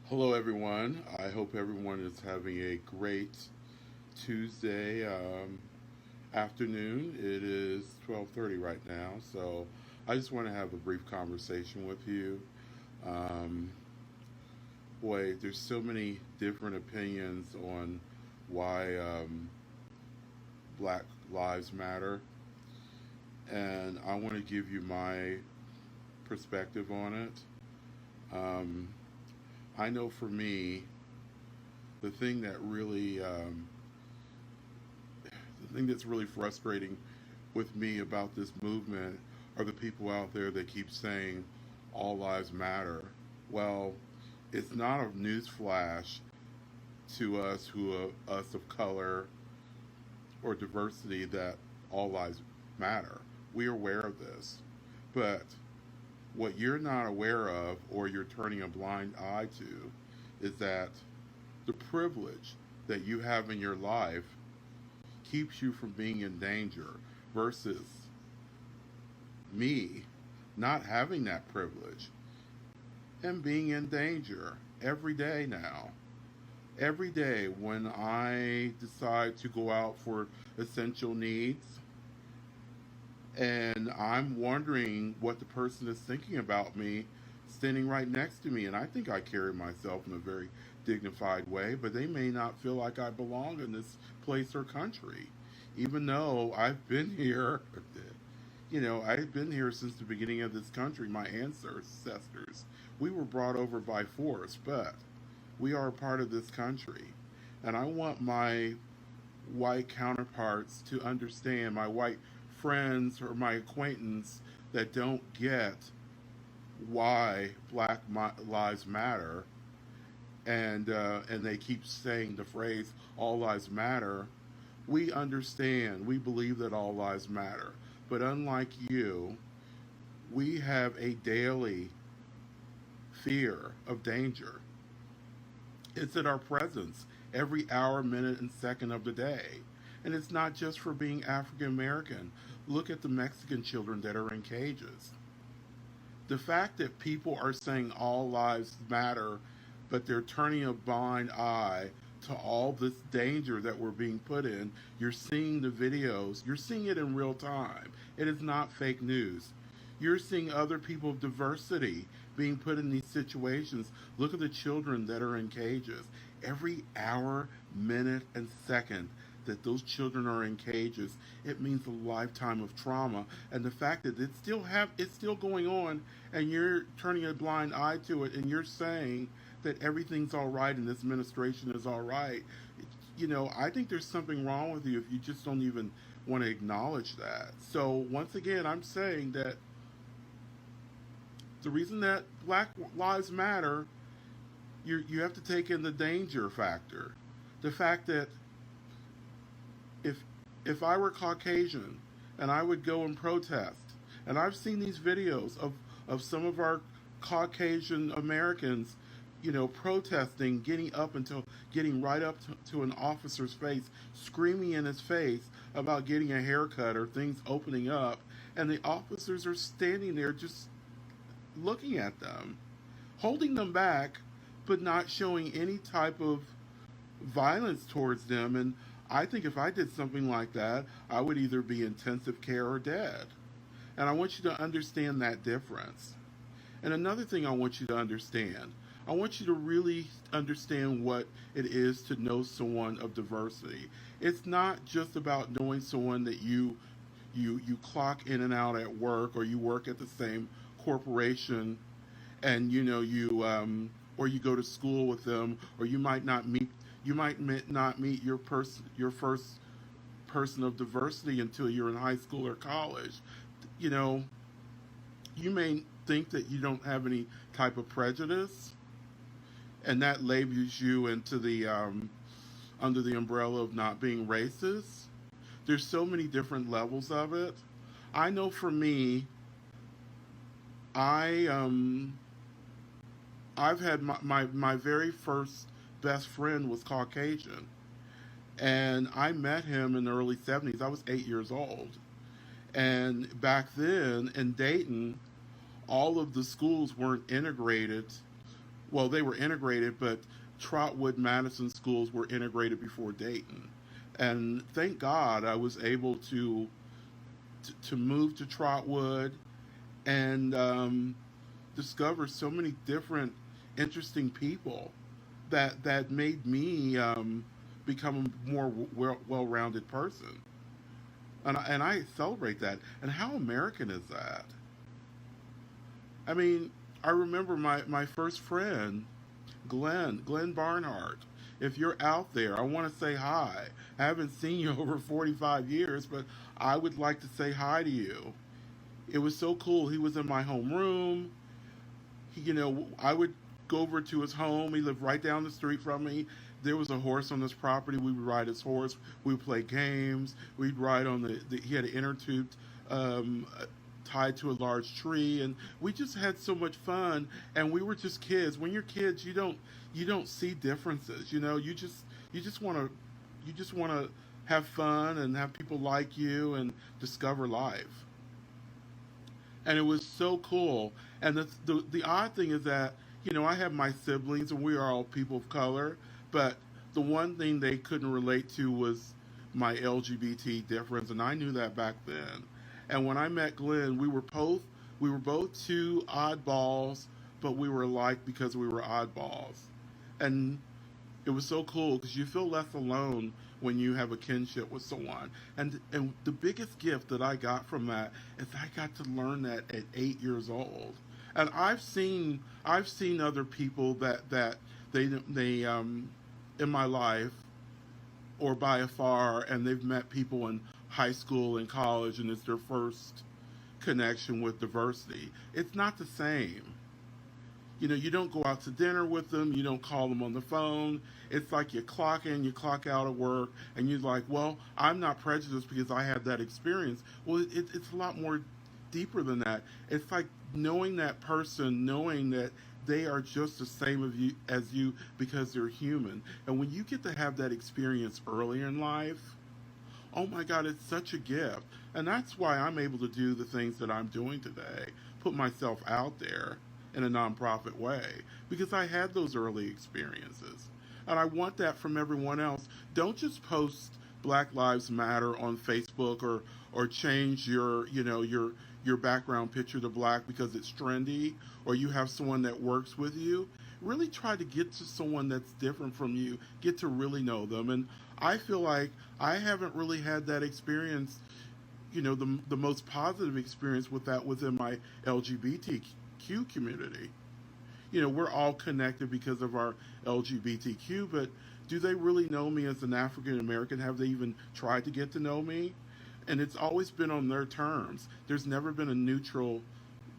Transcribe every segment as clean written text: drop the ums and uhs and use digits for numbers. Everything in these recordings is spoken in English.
Hello, everyone. I hope everyone is having a great Tuesday afternoon. It is 12:30 right now, so I just want to have a brief conversation with you. Um, Boy, there's so many different opinions on why Black Lives Matter, and I want to give you my perspective on it. Um, I know for me, the thing that really the thing that's really frustrating with me about this movement are the people out there that keep saying all lives matter. Well, it's not a news flash to us us of color or diversity that all lives matter. We're aware of this. But what you're not aware of or you're turning a blind eye to is that the privilege that you have in your life keeps you from being in danger versus me not having that privilege and being in danger every day now. Every day when I decide to go out for essential needs and I'm wondering what the person is thinking about me standing right next to me, and I think I carry myself in a very dignified way, but they may not feel like I belong in this place or country, even though I've been here. I've been here since the beginning of this country. My ancestors, we were brought over by force, but we are a part of this country. And I want my white counterparts to understand, my white friends or my acquaintance that don't get why Lives Matter, and they keep saying the phrase "all lives matter." We understand. We believe that all lives matter, but unlike you, we have a daily fear of danger. It's in our presence every hour, minute, and second of the day. And it's not just for being African American. Look at the Mexican children that are in cages. The fact that people are saying all lives matter, but they're turning a blind eye to all this danger that we're being put in. You're seeing the videos, you're seeing it in real time. It is not fake news. You're seeing other people of diversity being put in these situations. Look at the children that are in cages. Every hour, minute, and second that those children are in cages, it means a lifetime of trauma. And the fact that it's still going on, and you're turning a blind eye to it, and you're saying that everything's all right and this administration is all right. I think there's something wrong with you if you just don't even want to acknowledge that. So once again, I'm saying that the reason that Black Lives Matter, you have to take in the danger factor, the fact that if if I were Caucasian and I would go and protest, and I've seen these videos of some of our Caucasian Americans, protesting, getting right up to an officer's face, screaming in his face about getting a haircut or things opening up, and the officers are standing there just looking at them, holding them back, but not showing any type of violence towards them. And I think if I did something like that, I would either be intensive care or dead. And I want you to understand that difference. And another thing I want you to understand, I want you to really understand what it is to know someone of diversity. It's not just about knowing someone that you clock in and out at work, or you work at the same corporation, and or you go to school with them, or you might not meet your first person of diversity until you're in high school or college. You know, you may think that you don't have any type of prejudice, and that labels you into the under the umbrella of not being racist. There's so many different levels of it. I know for me, I I've had my very first best friend was Caucasian, and I met him in the early '70s. I was 8 years old, and back then in Dayton, all of the schools weren't integrated Well, they were integrated, but Trotwood Madison schools were integrated before Dayton. And thank God I was able to move to Trotwood and discover so many different interesting people that made me become a more well-rounded person. And I celebrate that. And how American is that? I mean, I remember my first friend, Glenn Barnhart. If you're out there, I want to say hi. I haven't seen you over 45 years, but I would like to say hi to you. It was so cool. He was in my homeroom. I would go over to his home. He lived right down the street from me. There was a horse on this property. We would ride his horse. We would play games. We'd ride on he had an inner tube um, tied to a large tree, and we just had so much fun. And we were just kids. When you're kids, you don't see differences. You just want to have fun and have people like you and discover life. And it was so cool. And the odd thing is that I have my siblings, and we are all people of color, but the one thing they couldn't relate to was my LGBT difference, and I knew that back then. And when I met Glenn, we were both two oddballs, but we were alike because we were oddballs. And it was so cool because you feel less alone when you have a kinship with someone. And the biggest gift that I got from that is I got to learn that at 8 years old. And I've seen other people that they in my life or by afar, and they've met people in high school and college, and it's their first connection with diversity. It's not the same. You don't go out to dinner with them, you don't call them on the phone. It's like you clock in, you clock out of work, and you're like, well, I'm not prejudiced because I had that experience. Well, it's a lot more deeper than that. It's like knowing that person, knowing that they are just the same as you because they're human. And when you get to have that experience earlier in life, oh my God, it's such a gift. And that's why I'm able to do the things that I'm doing today, put myself out there in a nonprofit way, because I had those early experiences. And I want that from everyone else. Don't just post Black Lives Matter on Facebook or change your background picture to black because it's trendy or you have someone that works with you. Really try to get to someone that's different from you, get to really know them. And I feel like I haven't really had that experience, the most positive experience with that within my LGBTQ community. We're all connected because of our LGBTQ, but do they really know me as an African American? Have they even tried to get to know me? And it's always been on their terms. There's never been a neutral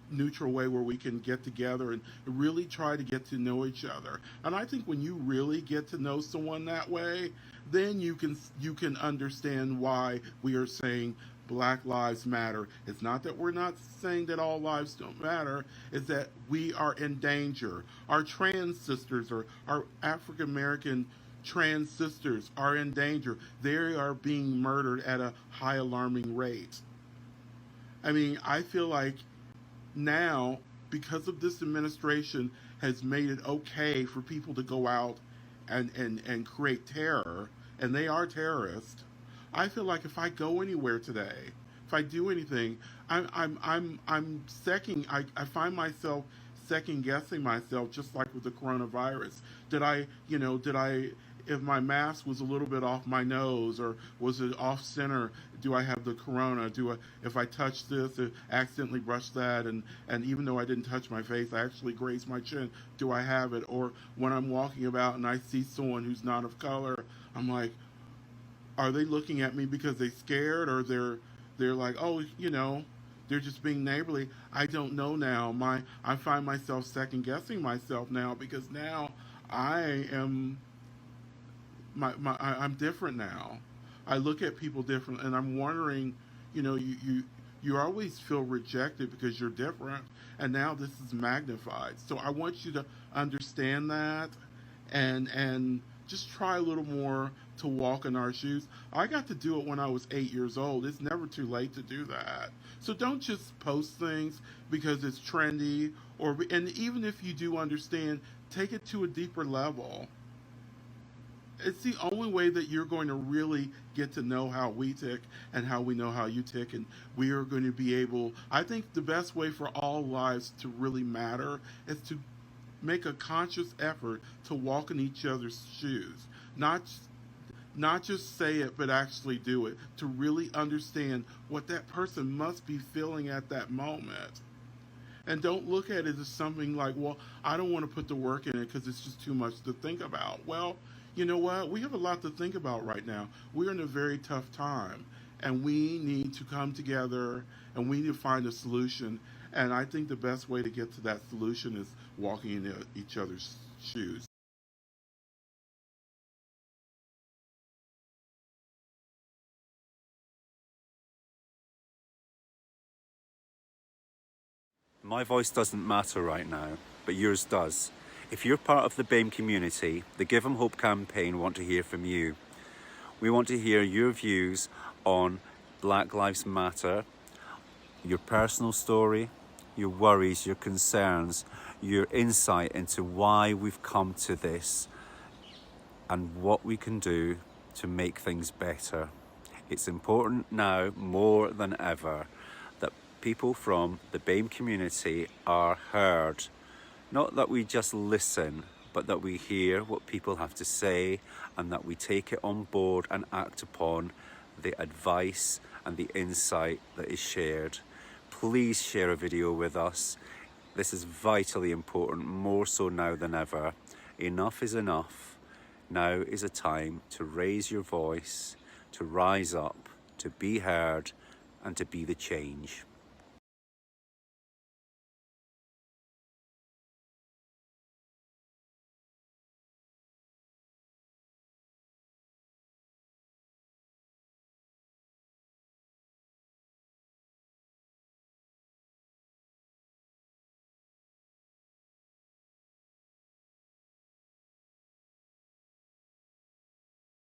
way where we can get together and really try to get to know each other. And I think when you really get to know someone that way, then you can understand why we are saying Black Lives Matter. It's not that we're not saying that all lives don't matter, it's that we are in danger. Our trans sisters or our African American trans sisters are in danger. They are being murdered at a high alarming rate. I mean, I feel like now, because of this administration has made it okay for people to go out and create terror, and they are terrorists. I feel like if I go anywhere today, if I do anything, I'm second. I find myself second guessing myself, just like with the coronavirus. Did I, if my mask was a little bit off my nose or was it off center, do I have the corona? If I touch this, accidentally brush that, and even though I didn't touch my face, I actually grazed my chin, do I have it? Or when I'm walking about and I see someone who's not of color, I'm like, are they looking at me because they're scared, or they're like, oh, they're just being neighborly? I don't know now. I find myself second guessing myself now because now I am I'm different now. I look at people different, and I'm wondering, you always feel rejected because you're different, and now this is magnified. So I want you to understand that, and just try a little more to walk in our shoes. I got to do it when I was 8 years old. It's never too late to do that. So don't just post things because it's trendy, and even if you do understand take it to a deeper level. It's the only way that you're going to really get to know how we tick and how we know how you tick, and we are going to be able, I think the best way for all lives to really matter is to make a conscious effort to walk in each other's shoes, not not just say it but actually do it, to really understand what that person must be feeling at that moment. And don't look at it as something like, well, I don't want to put the work in it because it's just too much to think about. Well, you know what? We have a lot to think about right now. We're in a very tough time, and we need to come together and we need to find a solution. And I think the best way to get to that solution is walking in each other's shoes. My voice doesn't matter right now, but yours does. If you're part of the BAME community, the Give 'em Hope campaign want to hear from you. We want to hear your views on Black Lives Matter, your personal story, your worries, your concerns, your insight into why we've come to this and what we can do to make things better. It's important now more than ever that people from the BAME community are heard. Not that we just listen, but that we hear what people have to say and that we take it on board and act upon the advice and the insight that is shared. Please share a video with us. This is vitally important, more so now than ever. Enough is enough. Now is a time to raise your voice, to rise up, to be heard, and to be the change.